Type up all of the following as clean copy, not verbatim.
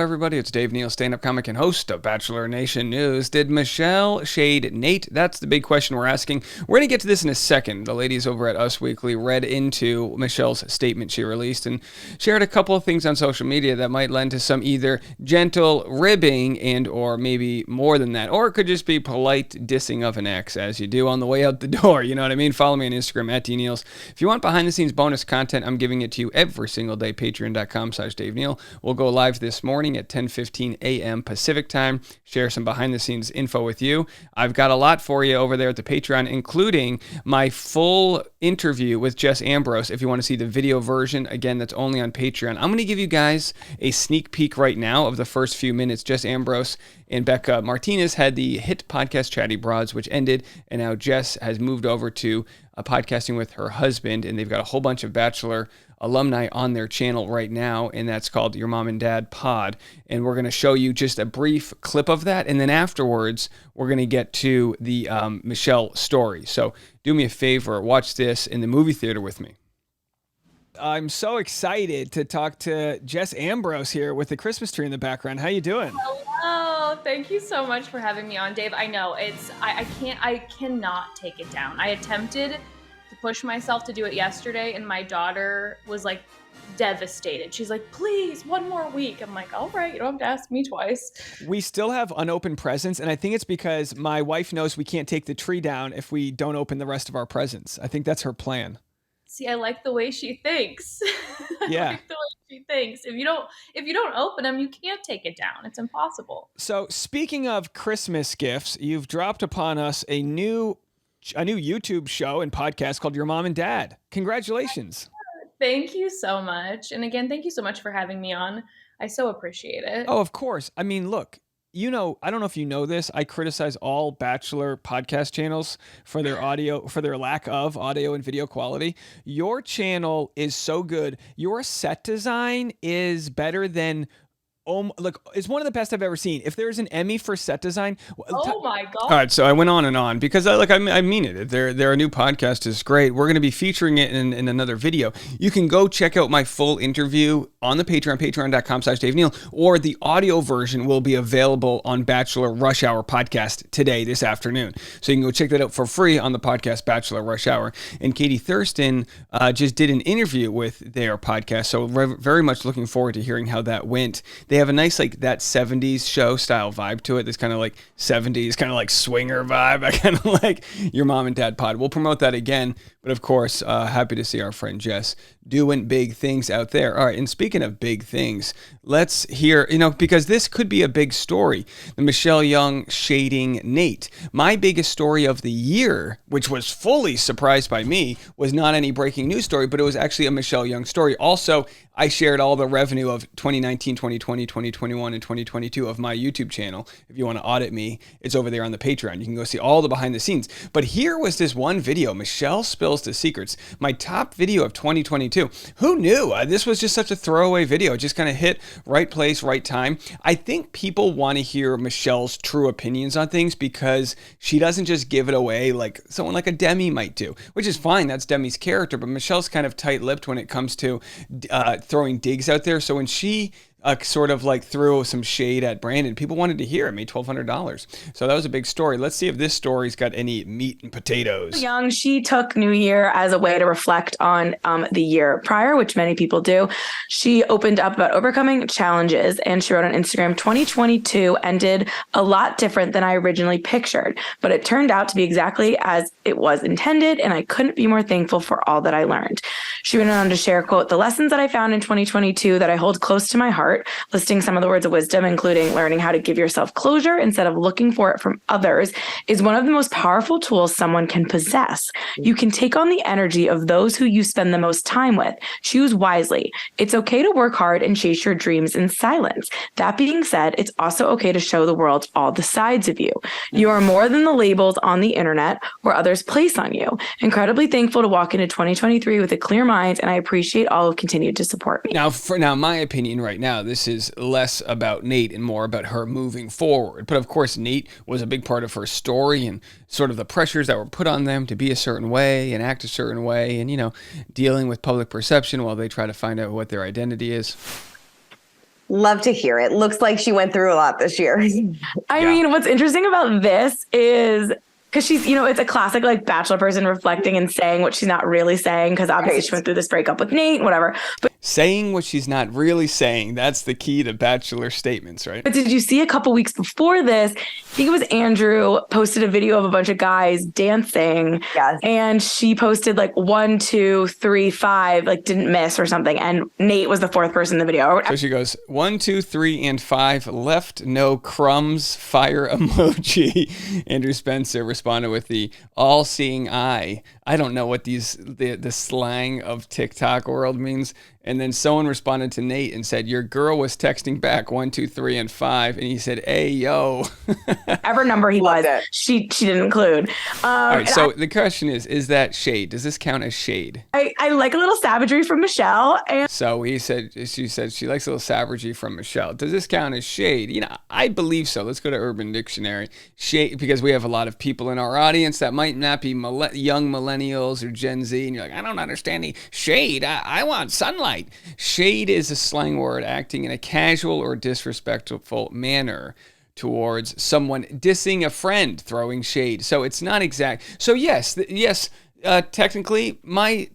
everybody? It's Dave Neal, stand-up comic and host of Bachelor Nation News. Did Michelle shade Nayte? That's the big question we're asking. We're going to get to this in a second. The ladies over at Us Weekly read into Michelle's statement she released and shared a couple of things on social media that might lend to some either gentle ribbing and or maybe more than that, or it could just be polite dissing of an ex, as you do on the way out the door. You know what I mean? Follow me on Instagram at DNeals. If you want behind-the-scenes bonus content, I'm giving it to you every single day. Patreon.com/Dave Neal. We'll go live this morning at 10:15 a.m. Pacific time. Share some behind-the-scenes info with you. I've got a lot for you over there at the Patreon, including my full interview with Jess Ambrose. If you want to see the video version, again, that's only on Patreon. I'm going to give you guys a sneak peek right now of the first few minutes. Jess Ambrose and Becca Martinez had the hit podcast Chatty Broads, which ended, and now Jess has moved over to podcasting with her husband, and they've got a whole bunch of Bachelor alumni on their channel right now, and that's called Your Mom and Dad Pod. And we're going to show you just a brief clip of that, and then afterwards, we're going to get to the Michelle story. So do me a favor, watch this in the movie theater with me. I'm so excited to talk to Jess Ambrose here with the Christmas tree in the background. How you doing? Hello. Thank you so much for having me on, Dave. I know I cannot take it down. I attempted to push myself to do it yesterday, and my daughter was like devastated. She's like, please, one more week. I'm like, all right, you don't have to ask me twice. We still have unopened presents, and I think it's because my wife knows we can't take the tree down if we don't open the rest of our presents. I think that's her plan. See, I like the way she thinks. Yeah. I like the way she thinks. If you don't open them, you can't take it down. It's impossible. So speaking of Christmas gifts, you've dropped upon us a new YouTube show and podcast called Your Mom and Dad. Congratulations. Thank you so much. And again, thank you so much for having me on. I so appreciate it. Oh, of course. I mean, look, I don't know if you know this, I criticize all Bachelor podcast channels for their lack of audio and video quality. Your channel is so good. Your set design is better than it's one of the best I've ever seen. If there's an Emmy for set design. Oh my God. All right, so I went on and on because I mean it. Their new podcast is great. We're going to be featuring it in another video. You can go check out my full interview on the Patreon, patreon.com/Dave Neal, or the audio version will be available on Bachelor Rush Hour podcast today, this afternoon. So you can go check that out for free on the podcast Bachelor Rush Hour. And Katie Thurston just did an interview with their podcast, so very much looking forward to hearing how that went. They have a nice, like, that 70s show style vibe to it. This kind of like 70s, kind of like swinger vibe. I kind of like Your Mom and Dad Pod. We'll promote that again. But of course, happy to see our friend Jess doing big things out there. All right, and speaking of big things, let's hear, because this could be a big story. The Michelle Young shading Nayte. My biggest story of the year, which was fully surprised by me, was not any breaking news story, but it was actually a Michelle Young story. Also, I shared all the revenue of 2019, 2020, 2021, and 2022 of my YouTube channel. If you want to audit me, it's over there on the Patreon. You can go see all the behind the scenes. But here was this one video, Michelle Spills the Secrets, my top video of 2022. Who knew? This was just such a throwaway video. It just kind of hit right place, right time. I think people want to hear Michelle's true opinions on things because she doesn't just give it away like someone like a Demi might do, which is fine. That's Demi's character. But Michelle's kind of tight-lipped when it comes to throwing digs out there. So when she sort of like threw some shade at Brandon, people wanted to hear it, made $1,200. So that was a big story. Let's see if this story's got any meat and potatoes. Young, she took New Year as a way to reflect on the year prior, which many people do. She opened up about overcoming challenges, and she wrote on Instagram, 2022 ended a lot different than I originally pictured, but it turned out to be exactly as it was intended, and I couldn't be more thankful for all that I learned. She went on to share, quote, the lessons that I found in 2022 that I hold close to my heart, listing some of the words of wisdom, including learning how to give yourself closure instead of looking for it from others, is one of the most powerful tools someone can possess. You can take on the energy of those who you spend the most time with. Choose wisely. It's okay to work hard and chase your dreams in silence. That being said, it's also okay to show the world all the sides of you. You are more than the labels on the internet or others place on you. Incredibly thankful to walk into 2023 with a clear mind, and I appreciate all who continued to support me. Now, my opinion right now, this is less about Nayte and more about her moving forward. But of course, Nayte was a big part of her story and sort of the pressures that were put on them to be a certain way and act a certain way and, dealing with public perception while they try to find out what their identity is. Love to hear it. Looks like she went through a lot this year. I mean, what's interesting about this is because she's, it's a classic like Bachelor person reflecting and saying what she's not really saying because obviously she went through this breakup with Nayte, whatever. But saying what she's not really saying, that's the key to Bachelor statements, right? But did you see a couple weeks before this, I think it was Andrew posted a video of a bunch of guys dancing. Yes. And she posted like 1, 2, 3, 5, like didn't miss or something. And Nayte was the fourth person in the video. So she goes 1, 2, 3, and 5 left, no crumbs, fire emoji. Andrew Spencer responded with the all-seeing eye. I don't know what the slang of TikTok world means. And then someone responded to Nayte and said, your girl was texting back 1, 2, 3, and 5. And he said, hey, yo. Whatever number he was, she didn't include. All right, so the question is that shade? Does this count as shade? I like a little savagery from Michelle. And so she said she likes a little savagery from Michelle. Does this count as shade? I believe so. Let's go to Urban Dictionary. Shade, because we have a lot of people in our audience that might not be young millennials or Gen Z. And you're like, I don't understand the shade. I want sunlight. Shade is a slang word acting in a casual or disrespectful manner towards someone, dissing a friend, throwing shade. So it's not exact. So yes, technically my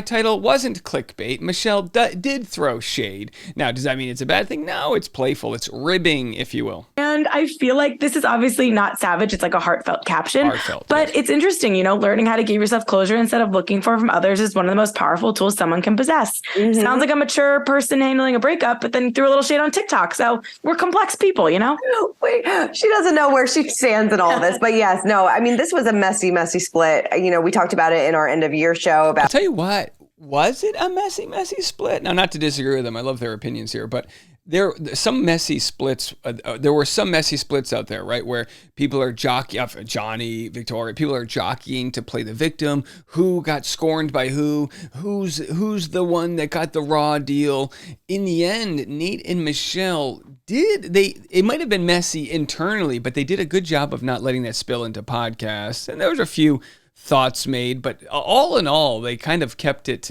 title wasn't clickbait. Michelle did throw shade. Now, does that mean it's a bad thing? No, it's playful. It's ribbing, if you will. And I feel like this is obviously not savage. It's like a heartfelt caption. But yes. It's interesting, learning how to give yourself closure instead of looking for it from others is one of the most powerful tools someone can possess. Mm-hmm. Sounds like a mature person handling a breakup, but then threw a little shade on TikTok. So we're complex people, Wait, she doesn't know where she stands in all this. But yes, no, I mean, this was a messy split. We talked about it in our end of year show about. I'll tell you what, was it a messy split? Now, not to disagree with them. I love their opinions here, but there were some messy splits out there, right? Where people are Johnny, Victoria, people are jockeying to play the victim. Who got scorned by who's the one that got the raw deal? In the end, Nayte and Michelle it might have been messy internally, but they did a good job of not letting that spill into podcasts. And there was a few thoughts made, but all in all, they kind of kept it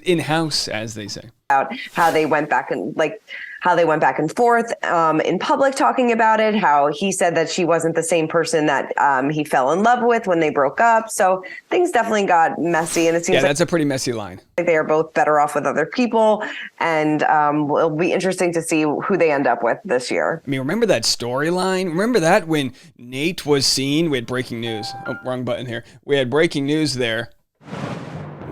in-house, as they say. About how they went back and forth in public talking about it, how he said that she wasn't the same person that he fell in love with when they broke up. So things definitely got messy, and it seems that's a pretty messy line. Like they are both better off with other people, and it'll be interesting to see who they end up with this year. I mean, remember that storyline? Remember that when Nayte was seen? We had breaking news. Oh, wrong button here. We had breaking news there.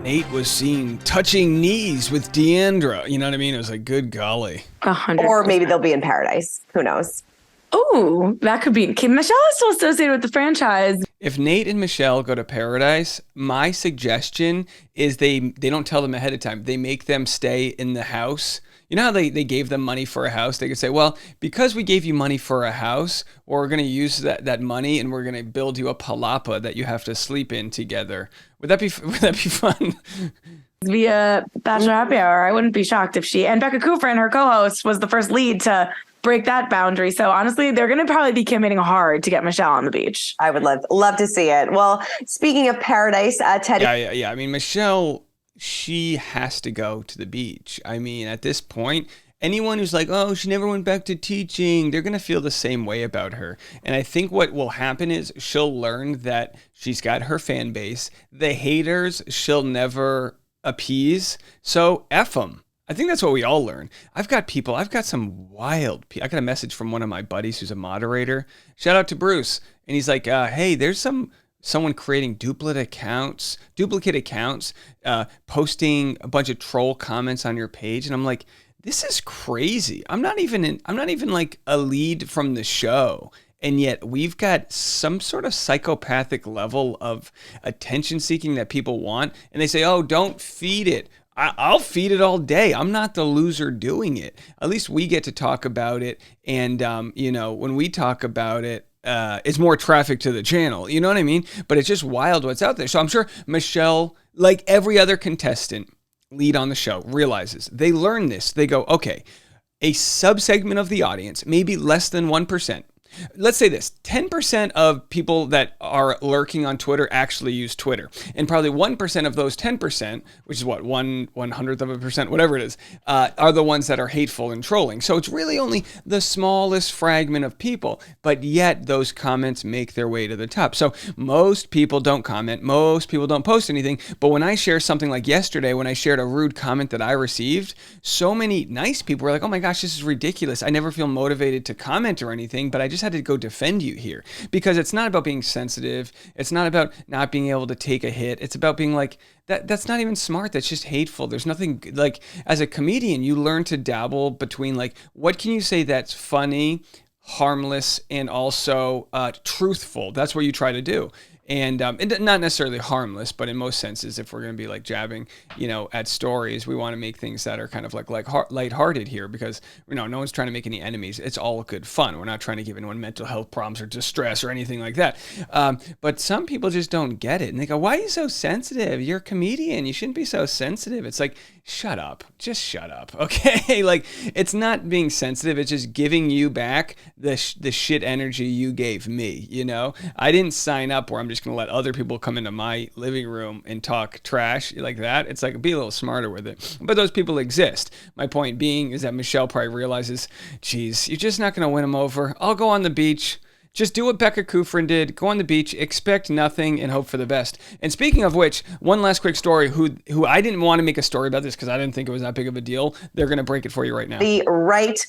Nayte was seen touching knees with Deandra. You know what I mean? It was like, good golly. 100%. Or maybe they'll be in paradise. Who knows? Oh, that could be. Michelle is still associated with the franchise. If Nayte and Michelle go to paradise, my suggestion is they don't tell them ahead of time. They make them stay in the house. You know how they gave them money for a house? They could say, well, because we gave you money for a house, we're going to use that money and we're going to build you a palapa that you have to sleep in together. Would that be fun? Via Bachelor Happy Hour, I wouldn't be shocked if she and Becca Kufrin, her co-host, was the first lead to break that boundary. So honestly, they're going to probably be committing hard to get Michelle on the beach. I would love to see it. Well, speaking of paradise, Teddy. Yeah. I mean, Michelle, she has to go to the beach. I mean, at this point, anyone who's like, oh, she never went back to teaching, they're going to feel the same way about her. And I think what will happen is she'll learn that she's got her fan base. The haters, she'll never appease. So F them. I think that's what we all learn. I've got some wild people. I got a message from one of my buddies who's a moderator. Shout out to Bruce. And he's like, hey, there's someone creating duplicate accounts, posting a bunch of troll comments on your page. And I'm like, this is crazy. I'm not even like a lead from the show. And yet we've got some sort of psychopathic level of attention seeking that people want. And they say, oh, don't feed it. I'll feed it all day. I'm not the loser doing it. At least we get to talk about it. And, when we talk about it, it's more traffic to the channel. You know what I mean? But it's just wild what's out there. So I'm sure Michelle, like every other contestant, lead on the show, realizes they learn this. They go, okay, a subsegment of the audience, maybe less than 1%, let's say this, 10% of people that are lurking on Twitter actually use Twitter. And probably 1% of those 10%, which is what, 1/100%, whatever it is, are the ones that are hateful and trolling. So it's really only the smallest fragment of people, but yet those comments make their way to the top. So most people don't comment, most people don't post anything, but when I share something like yesterday, when I shared a rude comment that I received, so many nice people were like, oh my gosh, this is ridiculous. I never feel motivated to comment or anything, but I just had to go defend you here, because it's not about being sensitive. It's not about not being able to take a hit. It's about being like, that's not even smart. That's just hateful. There's nothing, like, as a comedian, you learn to dabble between, like, what can you say that's funny, harmless, and also truthful. That's what you try to do. And not necessarily harmless, but in most senses, if we're going to be like jabbing, at stories, we want to make things that are kind of like lighthearted here, because no one's trying to make any enemies. It's all good fun. We're not trying to give anyone mental health problems or distress or anything like that. But some people just don't get it, and they go, "Why are you so sensitive? You're a comedian. You shouldn't be so sensitive." It's like, shut up. Just shut up. Okay. Like, it's not being sensitive. It's just giving you back the shit energy you gave me. I didn't sign up where I'm just going to let other people come into my living room and talk trash like that. It's like, be a little smarter with it. But those people exist. My point being is that Michelle probably realizes, geez, you're just not going to win them over. I'll go on the beach. Just do what Becca Kufrin did. Go on the beach, expect nothing, and hope for the best. And speaking of which, one last quick story, who I didn't want to make a story about this because I didn't think it was that big of a deal. They're going to break it for you right now. The right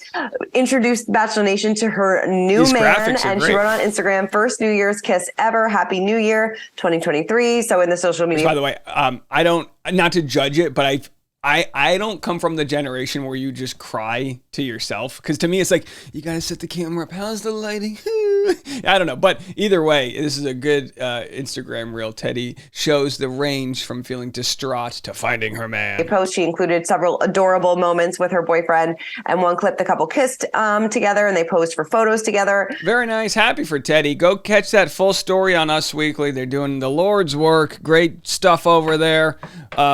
introduced Bachelor Nation to her new man, and she wrote on Instagram, "First New Year's kiss ever. Happy New Year 2023." So in the social media. By the way, I don't, not to judge it, but I don't come from the generation where you just cry to yourself. Because to me, it's like, you got to set the camera up. How's the lighting? I don't know. But either way, this is a good Instagram reel. Teddy shows the range from feeling distraught to finding her man. A post, she included several adorable moments with her boyfriend. And one clip, the couple kissed together, and they posed for photos together. Very nice. Happy for Teddy. Go catch that full story on Us Weekly. They're doing the Lord's work. Great stuff over there,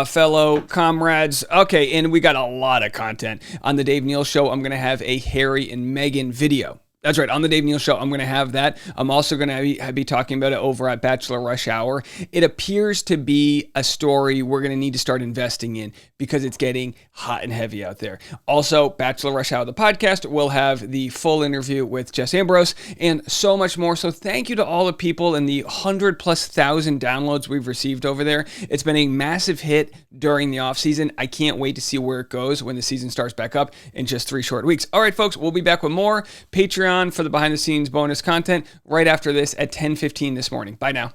fellow comrades. Okay, and we got a lot of content. On the Dave Neal Show, I'm going to have a Harry and Meghan video. That's right. On the Dave Neal Show, I'm going to have that. I'm also going to be talking about it over at Bachelor Rush Hour. It appears to be a story we're going to need to start investing in because it's getting hot and heavy out there. Also, Bachelor Rush Hour, the podcast, will have the full interview with Jess Ambrose and so much more. So thank you to all the people and the 100,000+ downloads we've received over there. It's been a massive hit during the off season. I can't wait to see where it goes when the season starts back up in just 3 short weeks. All right, folks, we'll be back with more Patreon for the behind the scenes bonus content right after this at 10:15 this morning. Bye now.